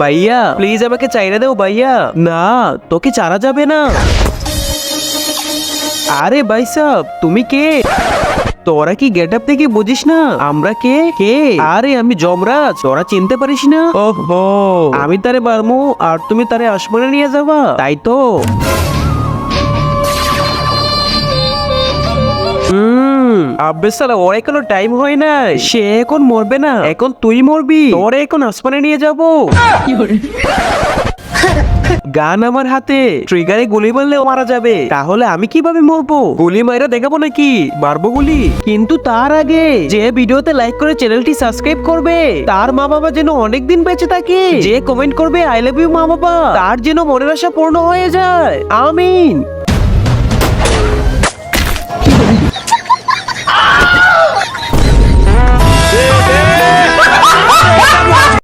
ভাইয়া প্লিজ আমাকে চাইরা দাও ভাইয়া। না তোকে চারা যাবে না। আরে ভাই সাব তুমি কে? তোরা কি গেট আপ থেকে বুঝিস না আমরা কে? কে? আরে আমি যমরাজ, তোরা চিনতে পারিস না? ওহো, আমি তারে মারমু আর তুমি তারে আসমানে নিয়ে যাবা, তাই তো? আব্বে সালা ওর এখনো টাইম হয় না, সে এখন মরবে না, এখন তুই মরবি। তোরে এখন আসমানে নিয়ে যাবো। গান আমার হাতে, ট্রিগারে গুলি মারলে মারা যাবে, তাহলে আমি কিভাবে মরবো? গুলি মাইরা দেখাবো নাকি মারবো গুলি? কিন্তু তার আগে যে ভিডিওতে লাইক করে চ্যানেলটি সাবস্ক্রাইব করবে তার মা বাবা যেন অনেকদিন বেঁচে থাকে, যে কমেন্ট করবে আই লাভ ইউ মা বাবা তার যেন মনের আশা পূর্ণ হয়ে যায়, আমিন।